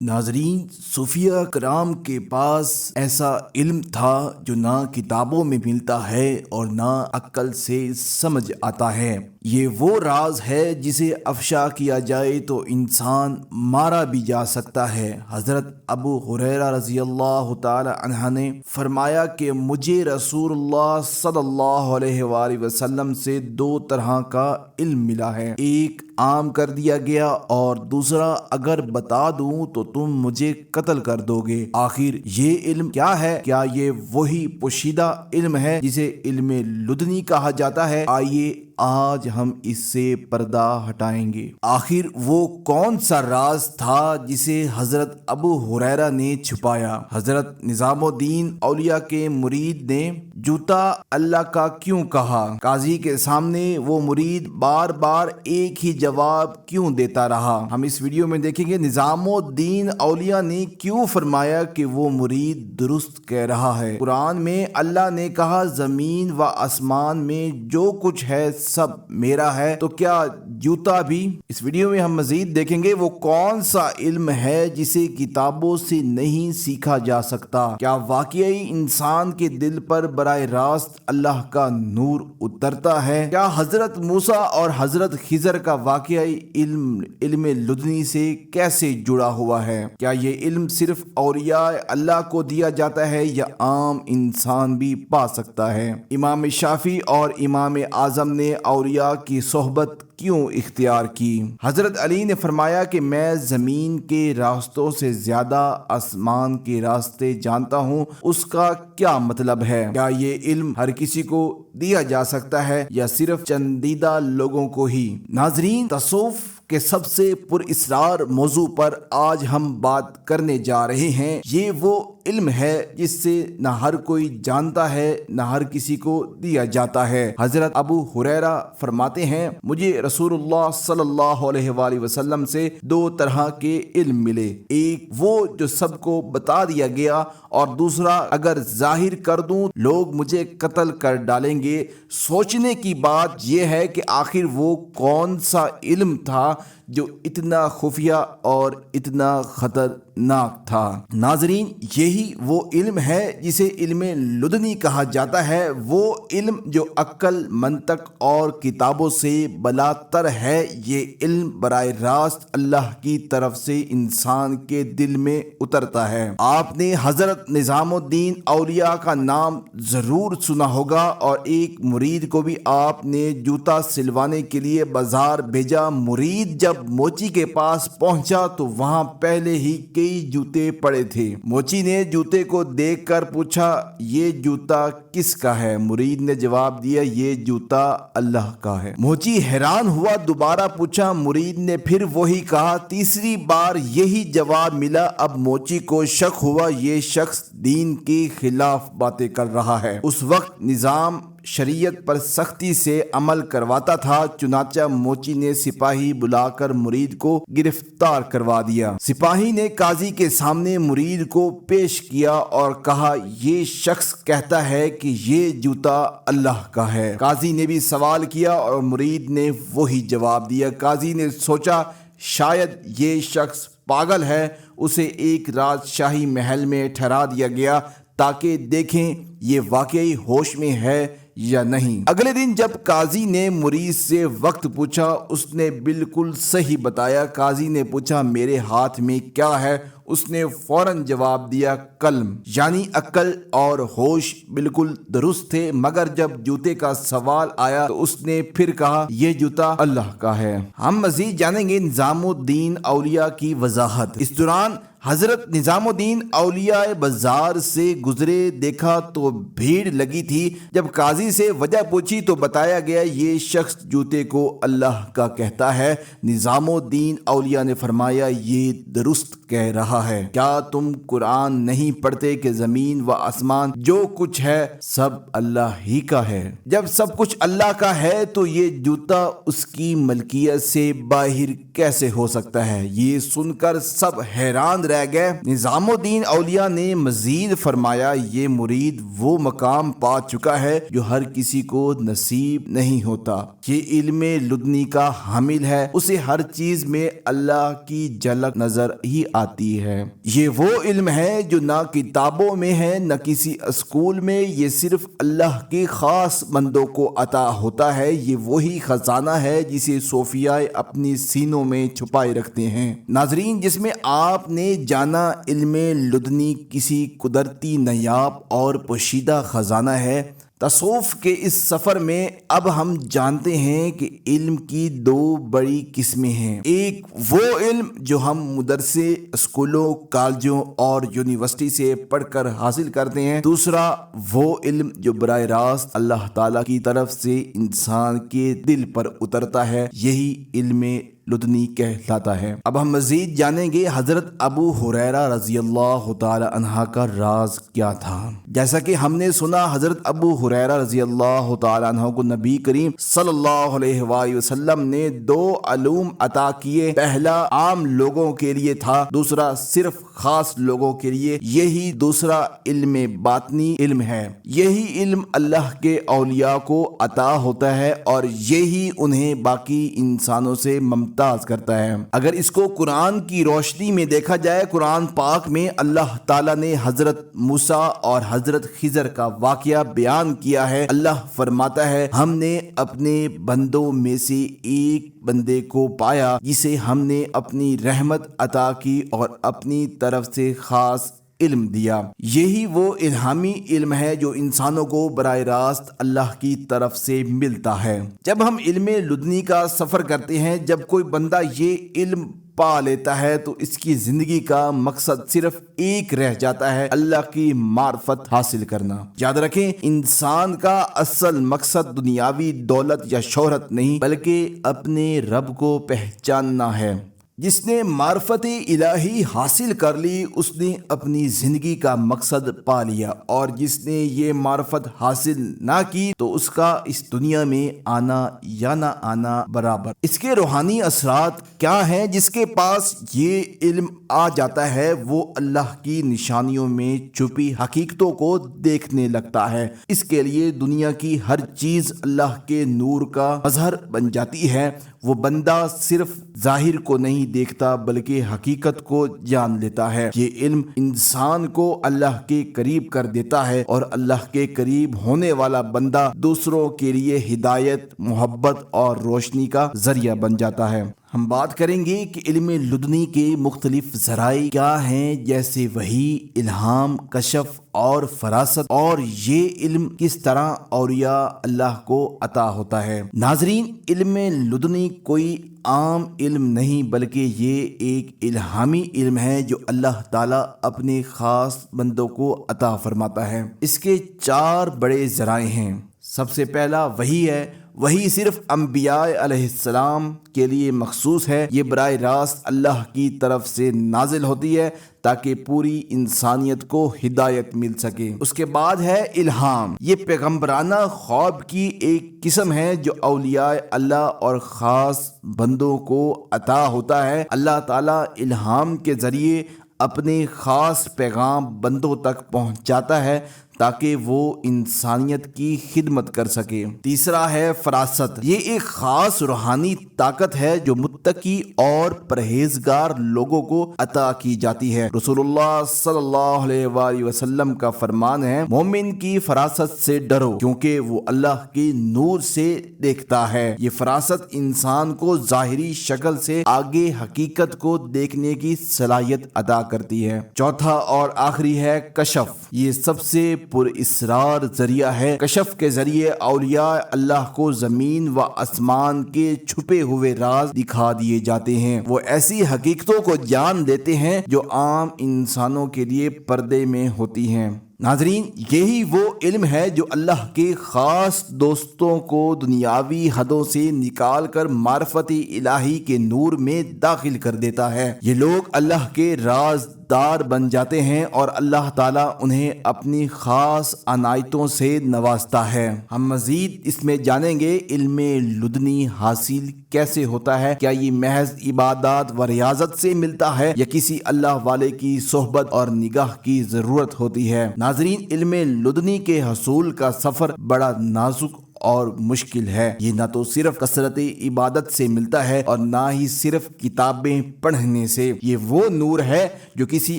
ناظرین، صوفیہ کرام کے پاس ایسا علم تھا جو نہ کتابوں میں ملتا ہے اور نہ عقل سے سمجھ آتا ہے۔ یہ وہ راز ہے جسے افشا کیا جائے تو انسان مارا بھی جا سکتا ہے۔ حضرت ابو ہریرہ رضی اللہ تعالی عنہ نے فرمایا کہ مجھے رسول اللہ صلی اللہ علیہ وآلہ وسلم سے دو طرح کا علم ملا ہے، ایک عام کر دیا گیا اور دوسرا اگر بتا دوں تو تم مجھے قتل کر دو گے۔ آخر یہ علم کیا ہے؟ کیا یہ وہی پوشیدہ علم ہے جسے علم لدنی کہا جاتا ہے؟ آئیے آج ہم اس سے پردہ ہٹائیں گے۔ آخر وہ کون سا راز تھا جسے حضرت ابو ہریرہ نے چھپایا؟ حضرت نظام الدین اولیاء کے مرید نے جوتا اللہ کا کیوں کہا؟ قاضی کے سامنے وہ مرید بار بار ایک ہی جواب کیوں دیتا رہا؟ ہم اس ویڈیو میں دیکھیں گے نظام الدین اولیاء نے کیوں فرمایا کہ وہ مرید درست کہہ رہا ہے۔ قرآن میں اللہ نے کہا زمین و آسمان میں جو کچھ ہے سب میرا ہے، تو کیا جوتا بھی؟ اس ویڈیو میں ہم مزید دیکھیں گے وہ کون سا علم ہے جسے کتابوں سے نہیں سیکھا جا سکتا۔ کیا واقعی انسان کے دل پر براہ راست اللہ کا نور اترتا ہے؟ کیا حضرت موسیٰ اور حضرت خضر کا واقعی علم لدنی سے کیسے جڑا ہوا ہے؟ کیا یہ علم صرف اولیاء اللہ کو دیا جاتا ہے یا عام انسان بھی پا سکتا ہے؟ امام شافعی اور امام اعظم نے اولیاء کی صحبت کیوں اختیار کی؟ حضرت علی نے فرمایا کہ میں زمین کے راستوں سے زیادہ آسمان کے راستے جانتا ہوں۔ اس کا کیا مطلب ہے؟ کیا یہ علم ہر کسی کو دیا جا سکتا ہے یا صرف چندیدہ لوگوں کو ہی؟ ناظرین، تصوف کے سب سے پر اسرار موضوع پر آج ہم بات کرنے جا رہے ہیں۔ یہ وہ علم ہے جس سے نہ ہر کوئی جانتا ہے نہ ہر کسی کو دیا جاتا ہے۔ حضرت ابو ہریرہ فرماتے ہیں مجھے رسول اللہ صلی اللہ علیہ وآلہ وسلم سے دو طرح کے علم ملے، ایک وہ جو سب کو بتا دیا گیا اور دوسرا اگر ظاہر کر دوں لوگ مجھے قتل کر ڈالیں گے۔ سوچنے کی بات یہ ہے کہ آخر وہ کون سا علم تھا جو اتنا خفیہ اور اتنا خطرناک تھا؟ ناظرین، یہی وہ علم ہے جسے علم لدنی کہا جاتا ہے، وہ علم جو عقل، منطق اور کتابوں سے بالاتر ہے۔ یہ علم براہ راست اللہ کی طرف سے انسان کے دل میں اترتا ہے۔ آپ نے حضرت نظام الدین اولیاء کا نام ضرور سنا ہوگا اور ایک مرید کو بھی آپ نے جوتا سلوانے کے لیے بازار بھیجا۔ مرید جب موچی کے پاس پہنچا تو وہاں پہلے ہی کئی جوتے پڑے تھے۔ موچی نے جوتے کو دیکھ کر پوچھا یہ جوتا کس کا ہے؟ مرید نے جواب دیا یہ جوتا اللہ کا ہے۔ موچی حیران ہوا، دوبارہ پوچھا، مرید نے پھر وہی کہا، تیسری بار یہی جواب ملا۔ اب موچی کو شک ہوا یہ شخص دین کے خلاف باتیں کر رہا ہے۔ اس وقت نظام شریعت پر سختی سے عمل کرواتا تھا، چنانچہ موچی نے سپاہی بلا کر مرید کو گرفتار کروا دیا۔ سپاہی نے قاضی کے سامنے مرید کو پیش کیا اور کہا یہ شخص کہتا ہے کہ یہ جوتا اللہ کا ہے۔ قاضی نے بھی سوال کیا اور مرید نے وہی جواب دیا۔ قاضی نے سوچا شاید یہ شخص پاگل ہے، اسے ایک رات شاہی محل میں ٹھہرا دیا گیا تاکہ دیکھیں یہ واقعی ہوش میں ہے یا نہیں۔ اگلے دن جب قاضی نے مرید سے وقت پوچھا اس نے بالکل صحیح بتایا۔ قاضی نے پوچھا میرے ہاتھ میں کیا ہے؟ اس نے فوراً جواب دیا قلم، یعنی عقل اور ہوش بالکل درست تھے، مگر جب جوتے کا سوال آیا تو اس نے پھر کہا یہ جوتا اللہ کا ہے۔ ہم مزید جانیں گے نظام الدین اولیاء کی وضاحت۔ اس دوران حضرت نظام الدین اولیاء بازار سے گزرے، دیکھا تو بھیڑ لگی تھی۔ جب قاضی سے وجہ پوچھی تو بتایا گیا یہ شخص جوتے کو اللہ کا کہتا ہے۔ نظام الدین اولیاء نے فرمایا یہ درست کہہ رہا ہے۔ کیا تم قرآن نہیں پڑھتے کہ زمین و آسمان جو کچھ ہے سب اللہ ہی کا ہے؟ جب سب کچھ اللہ کا ہے تو یہ جوتا اس کی ملکیت سے باہر کیسے ہو سکتا ہے؟ یہ سن کر سب حیران رہ گئے۔ نظام الدین اولیاء نے مزید فرمایا یہ مرید وہ مقام پا چکا ہے جو ہر کسی کو نصیب نہیں ہوتا۔ یہ علم لدنی کا حامل ہے، اسے ہر چیز میں اللہ کی جھلک نظر ہی آتی ہے۔ ہے۔ یہ وہ علم ہے جو نہ کتابوں میں ہے نہ کسی اسکول میں، یہ صرف اللہ کے خاص بندوں کو عطا ہوتا ہے۔ یہ وہی خزانہ ہے جسے صوفیاء اپنی سینوں میں چھپائے رکھتے ہیں۔ ناظرین، جس میں آپ نے جانا علم لدنی کسی قدرتی نیاب اور پوشیدہ خزانہ ہے، تصوف کے اس سفر میں اب ہم جانتے ہیں کہ علم کی دو بڑی قسمیں ہیں۔ ایک وہ علم جو ہم مدرسے، اسکولوں، کالجوں اور یونیورسٹی سے پڑھ کر حاصل کرتے ہیں۔ دوسرا وہ علم جو براہ راست اللہ تعالیٰ کی طرف سے انسان کے دل پر اترتا ہے، یہی علم لدنی کہلاتا ہے۔ اب ہم مزید جانیں گے حضرت ابو ہریرہ رضی اللہ تعالی عنہ کا راز کیا تھا۔ جیسا کہ ہم نے سنا، حضرت ابو ہریرہ رضی اللہ تعالی عنہ کو نبی کریم صلی اللہ علیہ وآلہ وسلم نے دو علوم عطا کیے۔ پہلا عام لوگوں کے لیے تھا، دوسرا صرف خاص لوگوں کے لیے۔ یہی دوسرا علم باطنی علم ہے۔ یہی علم اللہ کے اولیاء کو عطا ہوتا ہے اور یہی انہیں باقی انسانوں سے ممتاز کرتا ہے۔ اگر اس کو قرآن کی روشنی میں دیکھا جائے، قرآن پاک میں اللہ تعالیٰ نے حضرت موسیٰ اور حضرت خضر کا واقعہ بیان کیا ہے۔ اللہ فرماتا ہے، ہم نے اپنے بندوں میں سے ایک بندے کو پایا جسے ہم نے اپنی رحمت عطا کی اور اپنی طرف سے خاص علم دیا۔ یہی وہ الہامی علم ہے جو انسانوں کو براہ راست اللہ کی طرف سے ملتا ہے۔ جب ہم علم لدنی کا سفر کرتے ہیں، جب کوئی بندہ یہ علم پا لیتا ہے تو اس کی زندگی کا مقصد صرف ایک رہ جاتا ہے، اللہ کی معرفت حاصل کرنا۔ یاد رکھیں، انسان کا اصل مقصد دنیاوی دولت یا شہرت نہیں، بلکہ اپنے رب کو پہچاننا ہے۔ جس نے معرفت الہی حاصل کر لی، اس نے اپنی زندگی کا مقصد پا لیا، اور جس نے یہ معرفت حاصل نہ کی تو اس کا اس دنیا میں آنا یا نہ آنا برابر۔ اس کے روحانی اثرات کیا ہیں؟ جس کے پاس یہ علم آ جاتا ہے وہ اللہ کی نشانیوں میں چھپی حقیقتوں کو دیکھنے لگتا ہے۔ اس کے لیے دنیا کی ہر چیز اللہ کے نور کا مظہر بن جاتی ہے۔ وہ بندہ صرف ظاہر کو نہیں دیکھتا بلکہ حقیقت کو جان لیتا ہے۔ یہ علم انسان کو اللہ کے قریب کر دیتا ہے، اور اللہ کے قریب ہونے والا بندہ دوسروں کے لیے ہدایت، محبت اور روشنی کا ذریعہ بن جاتا ہے۔ ہم بات کریں گے کہ علم لدنی کے مختلف ذرائع کیا ہیں، جیسے وحی، الہام، کشف اور فراست، اور یہ علم کس طرح اولیاء اللہ کو عطا ہوتا ہے۔ ناظرین، علم لدنی کوئی عام علم نہیں بلکہ یہ ایک الہامی علم ہے جو اللہ تعالیٰ اپنے خاص بندوں کو عطا فرماتا ہے۔ اس کے 4 بڑے ذرائع ہیں۔ سب سے پہلا وحی ہے۔ وحی صرف انبیاء علیہ السلام کے لیے مخصوص ہے۔ یہ براہ راست اللہ کی طرف سے نازل ہوتی ہے تاکہ پوری انسانیت کو ہدایت مل سکے۔ اس کے بعد ہے الہام۔ یہ پیغمبرانہ خواب کی ایک قسم ہے جو اولیاء اللہ اور خاص بندوں کو عطا ہوتا ہے۔ اللہ تعالیٰ الہام کے ذریعے اپنے خاص پیغام بندوں تک پہنچاتا ہے تاکہ وہ انسانیت کی خدمت کر سکے۔ تیسرا ہے فراست۔ یہ ایک خاص روحانی طاقت ہے جو متقی اور پرہیزگار لوگوں کو عطا کی جاتی ہے۔ رسول اللہ صلی اللہ علیہ وآلہ وسلم کا فرمان ہے، مومن کی فراست سے ڈرو کیونکہ وہ اللہ کے نور سے دیکھتا ہے۔ یہ فراست انسان کو ظاہری شکل سے آگے حقیقت کو دیکھنے کی صلاحیت عطا کرتی ہے۔ چوتھا اور آخری ہے کشف۔ یہ سب سے پر اسرار ذریعہ ہے۔ کشف کے ذریعے اولیاء اللہ کو زمین و آسمان کے چھپے ہوئے راز دکھا دیے جاتے ہیں۔ وہ ایسی حقیقتوں کو جان لیتے ہیں جو عام انسانوں کے لیے پردے میں ہوتی ہیں۔ ناظرین، یہی وہ علم ہے جو اللہ کے خاص دوستوں کو دنیاوی حدوں سے نکال کر معرفت الہی کے نور میں داخل کر دیتا ہے۔ یہ لوگ اللہ کے رازدار بن جاتے ہیں اور اللہ تعالیٰ انہیں اپنی خاص عنایتوں سے نوازتا ہے۔ ہم مزید اس میں جانیں گے علم لدنی حاصل کیسے ہوتا ہے۔ کیا یہ محض عبادات و ریاضت سے ملتا ہے یا کسی اللہ والے کی صحبت اور نگاہ کی ضرورت ہوتی ہے؟ ناظرین، علم لدنی کے حصول کا سفر بڑا نازک اور مشکل ہے۔ یہ نہ تو صرف کثرت عبادت سے ملتا ہے اور نہ ہی صرف کتابیں پڑھنے سے، یہ وہ نور ہے جو کسی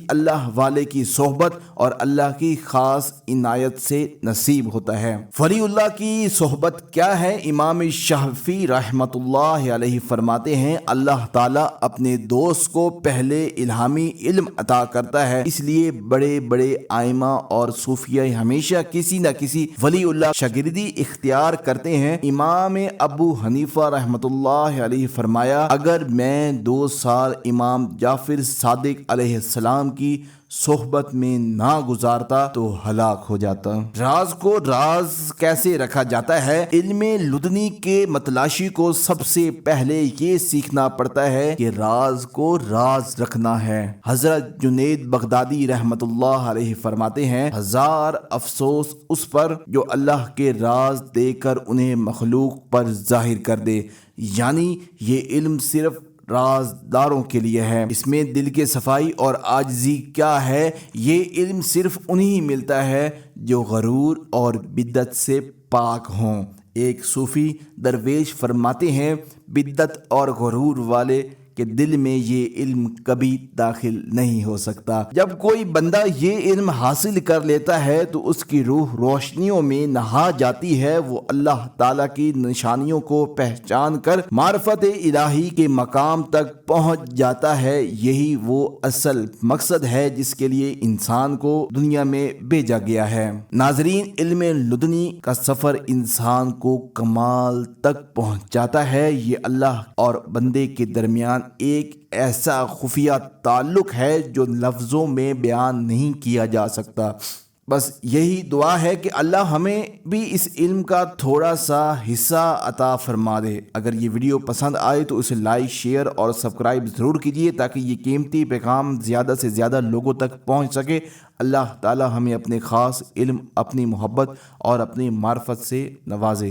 اللہ والے کی صحبت اور اللہ کی خاص عنایت سے نصیب ہوتا ہے۔ ولی اللہ کی صحبت کیا ہے؟ امام شافعی رحمۃ اللہ علیہ فرماتے ہیں اللہ تعالیٰ اپنے دوست کو پہلے الہامی علم عطا کرتا ہے، اس لیے بڑے بڑے ائمہ اور صوفیہ ہمیشہ کسی نہ کسی ولی اللہ شاگردی اختیار کرتے ہیں۔ امام ابو حنیفہ رحمۃ اللہ علیہ فرمایا اگر میں 2 سال امام جعفر صادق علیہ السلام کی صحبت میں نہ گزارتا تو ہلاک ہو جاتا۔ راز کو راز کیسے رکھا جاتا ہے؟ علم لدنی کے متلاشی کو سب سے پہلے یہ سیکھنا پڑتا ہے کہ راز کو راز رکھنا ہے۔ حضرت جنید بغدادی رحمت اللہ علیہ فرماتے ہیں 1000 افسوس اس پر جو اللہ کے راز دے کر انہیں مخلوق پر ظاہر کر دے، یعنی یہ علم صرف رازداروں کے لیے ہے۔ اس میں دل کے صفائی اور عاجزی کیا ہے؟ یہ علم صرف انہی ملتا ہے جو غرور اور بدعت سے پاک ہوں۔ ایک صوفی درویش فرماتے ہیں بدعت اور غرور والے کہ دل میں یہ علم کبھی داخل نہیں ہو سکتا۔ جب کوئی بندہ یہ علم حاصل کر لیتا ہے تو اس کی روح روشنیوں میں نہا جاتی ہے، وہ اللہ تعالیٰ کی نشانیوں کو پہچان کر معرفت الہی کے مقام تک پہنچ جاتا ہے۔ یہی وہ اصل مقصد ہے جس کے لیے انسان کو دنیا میں بھیجا گیا ہے۔ ناظرین، علم لدنی کا سفر انسان کو کمال تک پہنچاتا ہے۔ یہ اللہ اور بندے کے درمیان ایک ایسا خفیہ تعلق ہے جو لفظوں میں بیان نہیں کیا جا سکتا۔ بس یہی دعا ہے کہ اللہ ہمیں بھی اس علم کا تھوڑا سا حصہ عطا فرما دے۔ اگر یہ ویڈیو پسند آئے تو اسے لائک، شیئر اور سبسکرائب ضرور کیجیے تاکہ یہ قیمتی پیغام زیادہ سے زیادہ لوگوں تک پہنچ سکے۔ اللہ تعالی ہمیں اپنے خاص علم، اپنی محبت اور اپنی معرفت سے نوازے۔